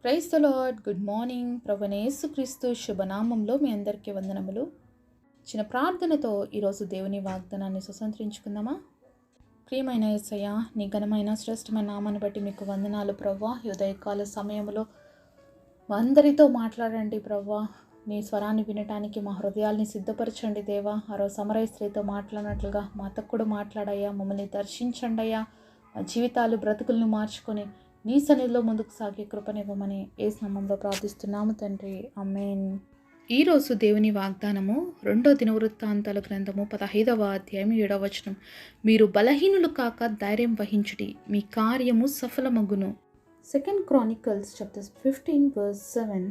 Praise the lord. Good morning. ప్రభువైన యేసుక్రీస్తు శుభనామంలో మీ అందరికీ వందనములు. చిన్న ప్రార్థనతో ఈరోజు దేవుని వాగ్దానాన్ని స్వతంత్రించుకుందామా? ప్రియమైన యేసయ్య, నీ ఘనమైన శ్రేష్టమైన నామాన్ని బట్టి మీకు వందనాలు ప్రభువా. ఈ ఉదయకాల సమయంలో మా అందరితో మాట్లాడండి ప్రభువా. నీ స్వరాన్ని వినటానికి మా హృదయాల్ని సిద్ధపరచండి దేవా. ఆ రోజు సమరయ స్త్రీతో మాట్లాడినట్లుగా మాతో కూడా మాట్లాడయ్యా. మమ్మల్ని దర్శించండి అయ్యా. మా జీవితాలు బ్రతుకులను మార్చుకొని నీ సన్నిధిలో ముందుకు సాగే కృపనివ్వమని యేసు నామములో ప్రార్థిస్తున్నాము తండ్రి. ఆమేన్. ఈరోజు దేవుని వాగ్దానము 2 దినవృత్తాంతాల గ్రంథము 15వ అధ్యాయం 7వ వచనం. మీరు బలహీనులు కాక ధైర్యం వహించుడి, మీ కార్యము సఫలమగును. 2 Chronicles chapter 15 verse 7.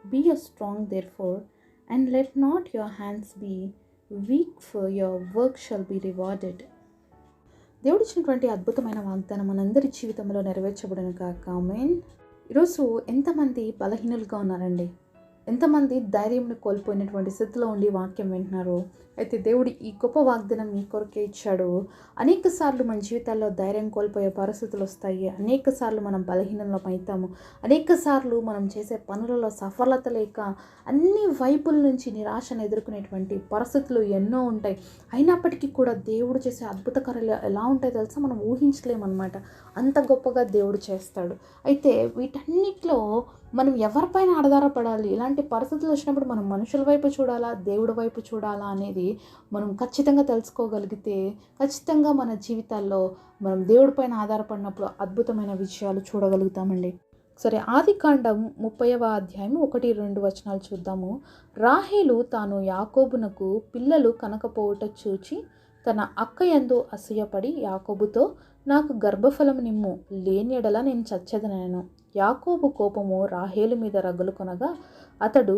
Be a strong therefore, and let not your hands be weak, for your work shall be rewarded. దేవుడు ఇచ్చినటువంటి అద్భుతమైన వాగ్దానం మనందరి జీవితంలో నెరవేర్చబడును కాక. ఆమేన్. ఈరోజు ఎంతమంది బలహీనులుగా ఉన్నారండి? ఎంతమంది ధైర్యంని కోల్పోయినటువంటి స్థితిలో ఉండి వాక్యం వింటున్నారు? అయితే దేవుడు ఈ గొప్ప వాగ్దానం మీ కొరకే ఇచ్చాడు. అనేక సార్లు మన జీవితాల్లో ధైర్యం కోల్పోయే పరిస్థితులు వస్తాయి. అనేక సార్లు మనం బలహీనంలో అవుతాము. అనేక సార్లు మనం చేసే పనులలో సఫలత లేక అన్ని వైపుల నుంచి నిరాశను ఎదుర్కొనేటువంటి పరిస్థితులు ఎన్నో ఉంటాయి. అయినప్పటికీ కూడా దేవుడు చేసే అద్భుత కార్యాలు ఎలా ఉంటాయో తెలుసా? మనం ఊహించలేమన్నమాట. అంత గొప్పగా దేవుడు చేస్తాడు. అయితే వీటన్నిటిలో మనం ఎవరిపైన ఆధారపడాలి? ఇలాంటి పరిస్థితులు వచ్చినప్పుడు మనం మనుషుల వైపు చూడాలా, దేవుడి వైపు చూడాలా అనేది మనం ఖచ్చితంగా తెలుసుకోగలిగితే ఖచ్చితంగా మన జీవితాల్లో మనం దేవుడి పైన ఆధారపడినప్పుడు అద్భుతమైన విషయాలు చూడగలుగుతామండి. సరే, ఆదికాండం 30వ అధ్యాయం 1-2 వచనాలు చూద్దాము. రాహేలు తాను యాకోబునకు పిల్లలు కనకపోవుట చూచి తన అక్క యందు అసూయపడి యాకోబుతో, నాకు గర్భఫలము నిమ్ము, లేని ఎడల నేను చచ్చెదనెను. యాకోబు కోపము రాహేలు మీద రగులు కొనగా అతడు,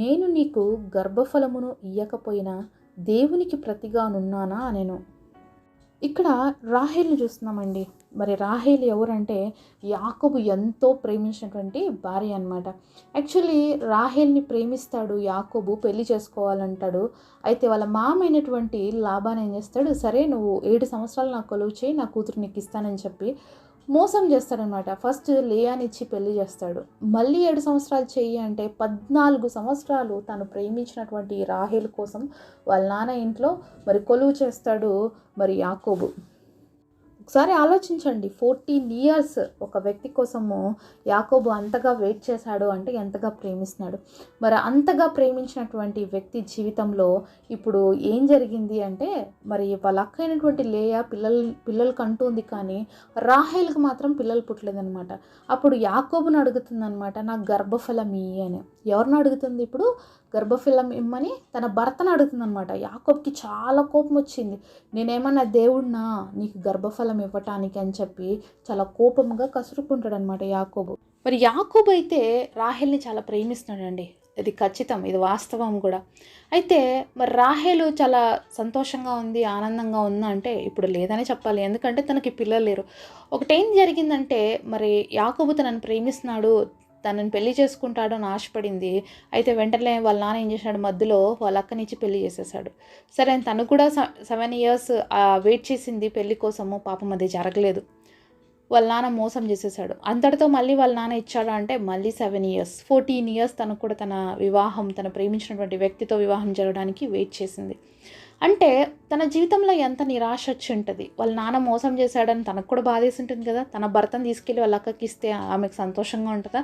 నేను నీకు గర్భఫలమును ఇయ్యకపోయినా దేవునికి ప్రతిగానున్నానా అనెను. ఇక్కడ రాహేలుని చూస్తున్నామండి. మరి రాహేలు ఎవరంటే యాకోబు ఎంతో ప్రేమించినటువంటి భార్య అన్నమాట. యాక్చువల్లీ రాహేల్ని ప్రేమిస్తాడు యాకోబు, పెళ్లి చేసుకోవాలంటాడు. అయితే వాళ్ళ మామ అయినటువంటి లాబాన్ ఏం చేస్తాడు, సరే నువ్వు 7 సంవత్సరాలు నాకు కొలువు చేయి, నా కూతురు నీకు ఇస్తానని చెప్పి మోసం చేస్తాడనమాట. ఫస్ట్ లేయానిచ్చి పెళ్లి చేస్తాడు. మళ్ళీ 7 సంవత్సరాలు చెయ్యి అంటే 14 సంవత్సరాలు తను ప్రేమించినటువంటి రాహేలు కోసం వాళ్ళ నాన్న ఇంట్లో మరి కొలువు చేస్తాడు మరి యాకోబు. ఒకసారి ఆలోచించండి, 14 years ఒక వ్యక్తి కోసము యాకోబు అంతగా వెయిట్ చేశాడు అంటే ఎంతగా ప్రేమిస్తున్నాడు. మరి అంతగా ప్రేమించినటువంటి వ్యక్తి జీవితంలో ఇప్పుడు ఏం జరిగింది అంటే, మరి వాళ్ళ అక్క అయినటువంటి లేయా పిల్లలు కంటుంది, కానీ రాహేల్కి మాత్రం పిల్లలు పుట్టలేదనమాట. అప్పుడు యాకోబుని అడుగుతుందనమాట, నాకు గర్భఫలం ఇయ్యి అని. ఎవరిని అడుగుతుంది ఇప్పుడు? గర్భఫలం ఇమ్మని తన భర్తను అడుగుతుందనమాట. యాకోబుకి చాలా కోపం వచ్చింది. నేనేమన్నా దేవుడినా నీకు గర్భఫలం ఇవ్వటానికి అని చెప్పి చాలా కోపంగా కసురుకుంటాడనమాట యాకోబు. మరి యాకోబు అయితే రాహేల్ని చాలా ప్రేమిస్తున్నాడండి. ఇది ఖచ్చితం, ఇది వాస్తవం కూడా. అయితే మరి రాహేలు చాలా సంతోషంగా ఉంది, ఆనందంగా ఉందా అంటే ఇప్పుడు లేదనే చెప్పాలి. ఎందుకంటే తనకి పిల్లలు లేరు. ఒకటేం జరిగిందంటే, మరి యాకోబు తనని ప్రేమిస్తున్నాడు, తనని పెళ్లి చేసుకుంటాడు అని ఆశపడింది. అయితే వెంటనే వాళ్ళ నాన్న ఏం చేశాడు, మధ్యలో వాళ్ళ అక్కనిచ్చి పెళ్లి చేసేసాడు. సరే, తను కూడా 7 years వెయిట్ చేసింది పెళ్లి కోసము. పాపం అది జరగలేదు. వాళ్ళ నాన్న మోసం చేసేసాడు. అంతటితో మళ్ళీ వాళ్ళ నాన్న ఇచ్చాడు అంటే మళ్ళీ 7 years, 14 years తనకు కూడా తన వివాహం, తన ప్రేమించినటువంటి వ్యక్తితో వివాహం జరగడానికి వెయిట్ చేసింది. అంటే తన జీవితంలో ఎంత నిరాశ వచ్చి ఉంటుంది. వాళ్ళ నాన్న మోసం చేశాడని తనకు కూడా బాధేసి ఉంటుంది కదా. తన భర్తను తీసుకెళ్ళి వాళ్ళ అక్కకి ఇస్తే ఆమెకు సంతోషంగా ఉంటుందా?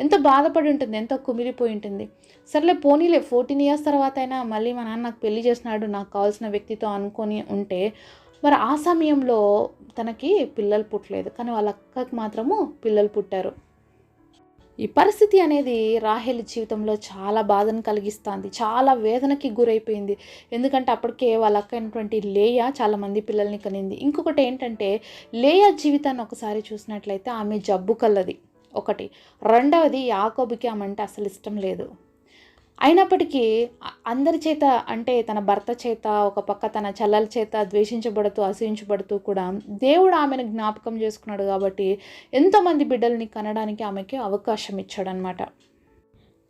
ఎంతో బాధపడి ఉంటుంది, ఎంతో కుమిలిపోయి ఉంటుంది. సర్లే పోనీలే, 14 years తర్వాత అయినా మళ్ళీ మా నాన్న నాకు పెళ్లి చేసినాడు నాకు కావాల్సిన వ్యక్తితో అనుకొని ఉంటే, మరి ఆ సమయంలో తనకి పిల్లలు పుట్టలేదు, కానీ వాళ్ళ అక్కకి మాత్రము పిల్లలు పుట్టారు. ఈ పరిస్థితి అనేది రాహేలు జీవితంలో చాలా బాధను కలిగిస్తుంది, చాలా వేదనకి గురైపోయింది. ఎందుకంటే అప్పటికే వాళ్ళ అక్క అయినటువంటి లేయా చాలామంది పిల్లల్ని కనింది. ఇంకొకటి ఏంటంటే, లేయా జీవితాన్ని ఒకసారి చూసినట్లయితే ఆమె జబ్బు కలది ఒకటి. రెండవది, యాకోబుకి ఆమె అంటే అసలు ఇష్టం లేదు. అయినప్పటికీ అందరి చేత, అంటే తన భర్త చేత, ఒక పక్క తన చెల్లెల చేత ద్వేషించబడుతూ అసహించబడుతూ కూడా దేవుడు ఆమెను జ్ఞాపకం చేసుకున్నాడు కాబట్టి ఎంతోమంది బిడ్డల్ని కనడానికి ఆమెకి అవకాశం ఇచ్చాడనమాట.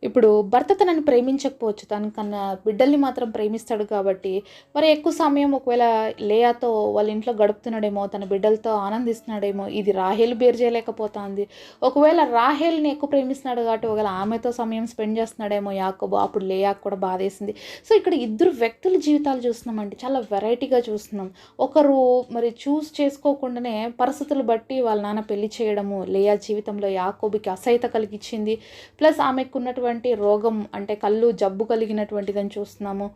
ఇప్పుడు భర్త తనని ప్రేమించకపోవచ్చు, తను కన్నా బిడ్డల్ని మాత్రం ప్రేమిస్తాడు కాబట్టి మరి ఎక్కువ సమయం ఒకవేళ లేయాతో వాళ్ళ ఇంట్లో గడుపుతున్నాడేమో, తన బిడ్డలతో ఆనందిస్తున్నాడేమో, ఇది రాహేలు బేర్ చేయలేకపోతుంది. ఒకవేళ రాహేల్ని ఎక్కువ ప్రేమిస్తున్నాడు కాబట్టి ఒకవేళ ఆమెతో సమయం స్పెండ్ చేస్తున్నాడేమో యాకోబు, అప్పుడు లేయాకు కూడా బాధేసింది. సో ఇక్కడ ఇద్దరు వ్యక్తుల జీవితాలు చూస్తున్నామండి, చాలా వెరైటీగా చూస్తున్నాం. ఒకరు మరి చూస్ చేసుకోకుండానే పరిస్థితులు బట్టి వాళ్ళ నాన్న పెళ్లి చేయడము లేయా జీవితంలో యాకోబుకి అసహ్యత కలిగించింది. ప్లస్ ఆమెకు ఉన్నటువంటి రోగం అంటే కళ్ళు జబ్బు కలిగినటువంటిదని చూస్తున్నాము.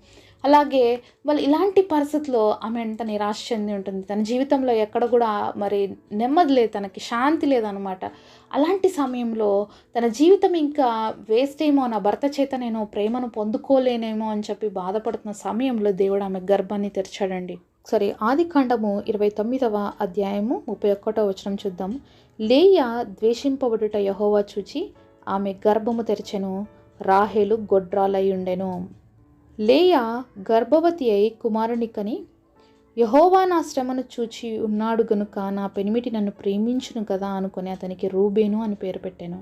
అలాగే వాళ్ళు ఇలాంటి పరిస్థితుల్లో ఆమె ఎంత నిరాశ చెంది ఉంటుంది. తన జీవితంలో ఎక్కడ కూడా మరి నెమ్మది లేదు, తనకి శాంతి లేదనమాట. అలాంటి సమయంలో తన జీవితం ఇంకా వేస్ట్ ఏమో, నా భర్త చేత నేను ప్రేమను పొందుకోలేనేమో అని చెప్పి బాధపడుతున్న సమయంలో దేవుడు ఆమె గర్భాన్ని తెరిచాడండి. సరే, ఆదికాండము 29వ అధ్యాయము 31వ వచనం చూద్దాం. లేయా ద్వేషింపబడుట యెహోవా చూచి ఆమె గర్భము తెరిచెను, రాహేలు గొడ్రాలై ఉండెను. లేయా గర్భవతి అయి కుమారుని కని, యెహోవా నా శ్రమను చూచి ఉన్నాడు గనుక నా పెనిమిటి నన్ను ప్రేమించును కదా అనుకుని అతనికి రూబేను అని పేరు పెట్టాను.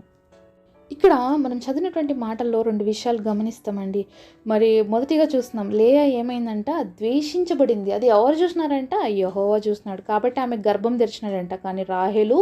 ఇక్కడ మనం చదివినటువంటి మాటల్లో 2 విషయాలు గమనిస్తామండి. మరి మొదటిగా చూస్తున్నాం, లేయా ఏమైందంట, ద్వేషించబడింది. అది ఎవరు చూసినారంట, యెహోవా చూసినాడు కాబట్టి ఆమె గర్భం తెరిచినాడంట. కానీ రాహేలు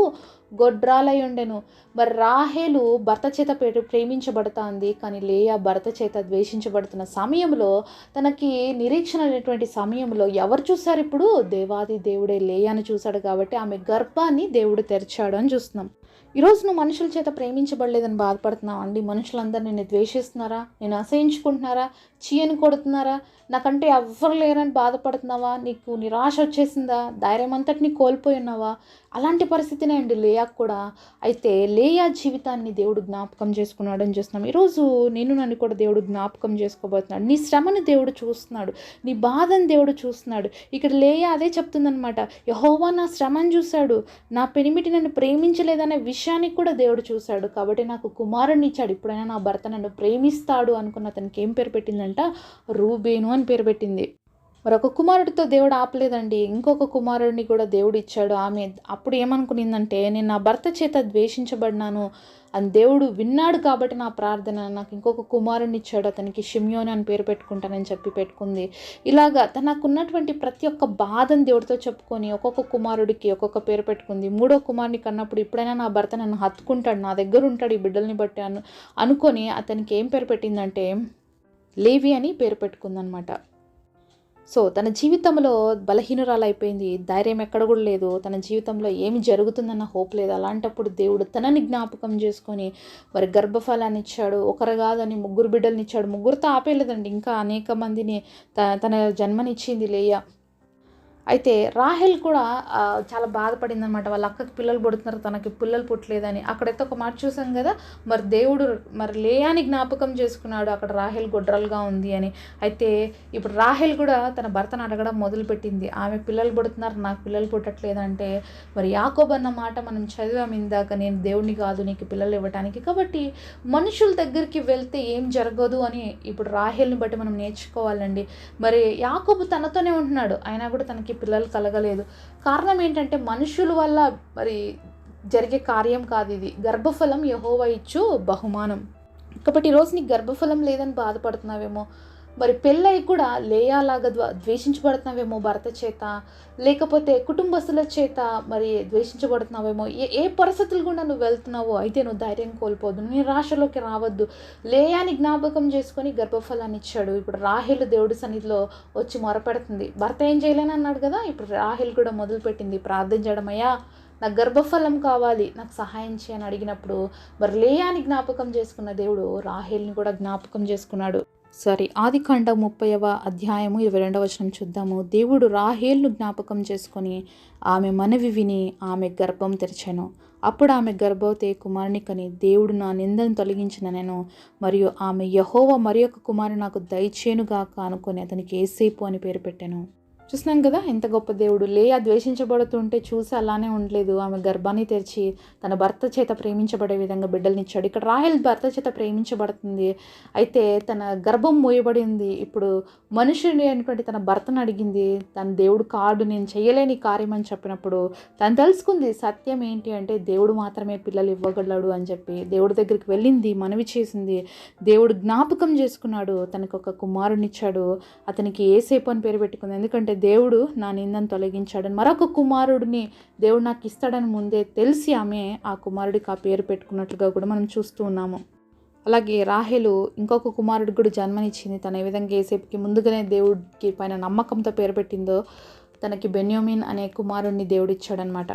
గొడ్రాలై ఉండెను. మరి రాహేలు భర్త చేత ప్రేమించబడుతుంది, కానీ లేయా భర్త చేత ద్వేషించబడుతున్న సమయంలో, తనకి నిరీక్షణ లేనటువంటి సమయంలో ఎవరు చూశారు? ఇప్పుడు దేవాది దేవుడే లేయాను చూశాడు కాబట్టి ఆమె గర్భాన్ని దేవుడు తెరిచాడు అని చూస్తున్నాం. ఈరోజు నువ్వు మనుషుల చేత ప్రేమించబడలేదని బాధపడుతున్నావు అండి. మనుషులందరూ నిన్ను ద్వేషిస్తున్నారా, నేను అసహించుకుంటున్నారా, చీయని కొడుతున్నారా, నాకంటే ఎవ్వరు లేరని బాధపడుతున్నావా, నీకు నిరాశ వచ్చేసిందా, ధైర్యం అంతటిని కోల్పోయి ఉన్నావా? అలాంటి పరిస్థితినే అండి లేయాకు కూడా. అయితే లేయా జీవితాన్ని దేవుడు జ్ఞాపకం చేసుకున్నాడు అని చూస్తున్నాం. ఈరోజు నన్ను కూడా దేవుడు జ్ఞాపకం చేసుకోబోతున్నాడు. నీ శ్రమను దేవుడు చూస్తున్నాడు, నీ బాధను దేవుడు చూస్తున్నాడు. ఇక్కడ లేయా అదే చెప్తుందనమాట, యెహోవా నా శ్రమను చూశాడు, నా పెనిమిటి నన్ను ప్రేమించలేదనే విషయానికి కూడా దేవుడు చూశాడు కాబట్టి నాకు కుమారుని ఇచ్చాడు. ఇప్పుడైనా నా భర్త నన్ను ప్రేమిస్తాడు అనుకున్న అతనికి ఏం పేరు పెట్టిందంట, రూబేను అని పేరు పెట్టింది. మరొక కుమారుడితో దేవుడు ఆపలేదండి, ఇంకొక కుమారుడిని కూడా దేవుడు ఇచ్చాడు. ఆమె అప్పుడు ఏమనుకునిందంటే, నేను నా భర్త చేత ద్వేషించబడినాను అని దేవుడు విన్నాడు కాబట్టి నా ప్రార్థన, నాకు ఇంకొక కుమారుడిని ఇచ్చాడు, అతనికి షిమ్యోని అని పేరు పెట్టుకుంటానని చెప్పి పెట్టుకుంది. ఇలాగా తనకున్నటువంటి ప్రతి ఒక్క బాధను దేవుడితో చెప్పుకొని ఒక్కొక్క కుమారుడికి ఒక్కొక్క పేరు పెట్టుకుంది. 3వ కుమారుని కన్నప్పుడు ఇప్పుడైనా నా భర్త నన్ను హత్తుకుంటాడు, నా దగ్గర ఉంటాడు ఈ బిడ్డల్ని బట్టి అనుకొని అతనికి ఏం పేరు పెట్టిందంటే లేవి అని పేరు పెట్టుకుందనమాట. సో తన జీవితంలో బలహీనురాలైపోయింది, ధైర్యం ఎక్కడ కూడా లేదు, తన జీవితంలో ఏమి జరుగుతుందన్న హోప్ లేదు. అలాంటప్పుడు దేవుడు తనని జ్ఞాపకం చేసుకొని వారి గర్భఫలాన్ని ఇచ్చాడు. ఒకరు కాదని 3 బిడ్డల్ని ఇచ్చాడు. 3తో ఆపేయలేదండి, ఇంకా అనేక మందిని తన జన్మనిచ్చింది లేయా. అయితే రాహేల్ కూడా చాలా బాధపడిందనమాట. వాళ్ళ అక్కకి పిల్లలు పుడుతున్నారు, తనకి పిల్లలు పుట్టలేదని. అక్కడైతే ఒక మాట చూసాం కదా, మరి దేవుడు మరి లేయాని జ్ఞాపకం చేసుకున్నాడు, అక్కడ రాహేల్ గొడ్రలుగా ఉంది అని. అయితే ఇప్పుడు రాహేల్ కూడా తన భర్తను అడగడం మొదలుపెట్టింది, ఆమె పిల్లలు పుడుతున్నారు, నాకు పిల్లలు పుట్టట్లేదంటే. మరి యాకోబు అన్న మాట మనం చదివాం ఇందాక, నేను దేవుడిని కాదు నీకు పిల్లలు ఇవ్వటానికి. కాబట్టి మనుషుల దగ్గరికి వెళ్తే ఏం జరగదు అని ఇప్పుడు రాహేల్ని బట్టి మనం నేర్చుకోవాలండి. మరి యాకోబు తనతోనే ఉంటున్నాడు, అయినా కూడా తనకి పిల్లలు కలగలేదు. కారణం ఏంటంటే మనుషుల వల్ల మరి జరిగే కార్యం కాదు ఇది, గర్భఫలం యెహోవా ఇచ్చు బహుమానం. కాబట్టి ఈరోజు నీకు గర్భఫలం లేదని బాధపడుతున్నావేమో, మరి పెళ్ళై కూడా లేయాలాగా ద్వేషించబడుతున్నావేమో భర్త చేత, లేకపోతే కుటుంబస్తుల చేత మరి ద్వేషించబడుతున్నావేమో. ఏ పరిస్థితులు కూడా నువ్వు వెళ్తున్నావో అయితే నువ్వు ధైర్యం కోల్పోవద్దు, నిరాశలోకి రావద్దు. లేయాని జ్ఞాపకం చేసుకొని గర్భఫలాన్ని ఇచ్చాడు. ఇప్పుడు రాహేలు దేవుడి సన్నిధిలో వచ్చి మొరపెడుతుంది, భర్త ఏం చేయలేని అన్నాడు కదా, ఇప్పుడు రాహేలు కూడా మొదలుపెట్టింది ప్రార్థన చేయడం, అయ్యా నాకు గర్భఫలం కావాలి, నాకు సహాయం చేయని అడిగినప్పుడు మరి లేయాని జ్ఞాపకం చేసుకున్న దేవుడు రాహేల్ని కూడా జ్ఞాపకం చేసుకున్నాడు. సరే, ఆదికాండం 30వ అధ్యాయము 22వ వచనం చూద్దాము. దేవుడు రాహేల్ను జ్ఞాపకం చేసుకొని ఆమె మనవి విని ఆమె గర్భం తెరిచాను. అప్పుడు ఆమె గర్భవతి కుమారుని కని, దేవుడు నా నిందను తొలగించిన నేను, మరియు ఆమె యెహోవా మరి ఒక కుమారుని నాకు దయచేనుగాక అనుకొని అతనికి ఏసేపు అని పేరు పెట్టాను. చూస్తున్నాం కదా ఎంత గొప్ప దేవుడు. లేయా ద్వేషించబడుతుంటే చూసి అలానే ఉండలేదు. ఆమె గర్భాన్ని తెరిచి తన భర్త చేత ప్రేమించబడే విధంగా బిడ్డలనిచ్చాడు. ఇక్కడ రాహేల్ భర్త చేత ప్రేమించబడుతుంది. అయితే తన గర్భం మోయబడింది. ఇప్పుడు మనుషుని అయినటువంటి తన భర్తను అడిగింది. తన దేవుడు కాడు, నేను చేయలేని కార్యం అని చెప్పినప్పుడు తను తెలుసుకుంది సత్యం ఏంటి అంటే దేవుడు మాత్రమే పిల్లలు ఇవ్వగలడు అని చెప్పి దేవుడి దగ్గరికి వెళ్ళింది, మనవి చేసింది. దేవుడు జ్ఞాపకం చేసుకున్నాడు, తనకు ఒక కుమారునిచ్చాడు. అతనికి యేసేపు అని పేరు పెట్టుకుంది. ఎందుకంటే దేవుడు నా నిందను తొలగించాడని, మరొక కుమారుడిని దేవుడు నాకు ఇస్తాడని ముందే తెలిసి ఆమె ఆ కుమారుడికి ఆ పేరు పెట్టుకున్నట్లుగా కూడా మనం చూస్తూ ఉన్నాము. అలాగే రాహేలు ఇంకొక కుమారుడికి కూడా జన్మనిచ్చింది. తను ఏ విధంగా యేసేపుకి ముందుగానే దేవుడికి పైన నమ్మకంతో పేరు పెట్టిందో తనకి బెన్యామీన్ అనే కుమారుడిని దేవుడిచ్చాడనమాట.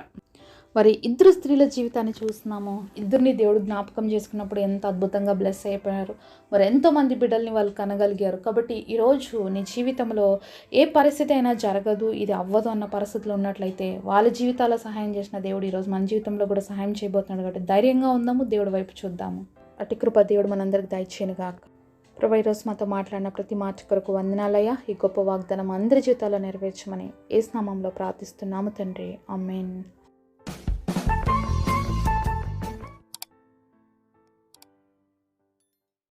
మరి ఇద్దరు స్త్రీల జీవితాన్ని చూస్తున్నాము. ఇద్దరిని దేవుడు జ్ఞాపకం చేసుకున్నప్పుడు ఎంత అద్భుతంగా బ్లెస్ అయిపోయారు. మరి ఎంతోమంది బిడ్డల్ని వాళ్ళు కనగలిగారు. కాబట్టి ఈరోజు నీ జీవితంలో ఏ పరిస్థితి అయినా జరగదు, ఇది అవ్వదు అన్న పరిస్థితిలో ఉన్నట్లయితే వాళ్ళ జీవితాల్లో సహాయం చేసిన దేవుడు ఈరోజు మన జీవితంలో కూడా సహాయం చేయబోతున్నాడు. కాబట్టి ధైర్యంగా ఉందాము, దేవుడి వైపు చూద్దాము. అటు కృప దేవుడు మనందరికి దయచేయనుగాక. ప్రభు ఈరోజు మాతో మాట్లాడిన ప్రతి మాట కొరకు వందనాలయ్యా. ఈ గొప్ప వాగ్దానం అందరి జీవితాల్లో నెరవేర్చమని యేసు నామములో ప్రార్థిస్తున్నాము తండ్రి. ఆమేన్.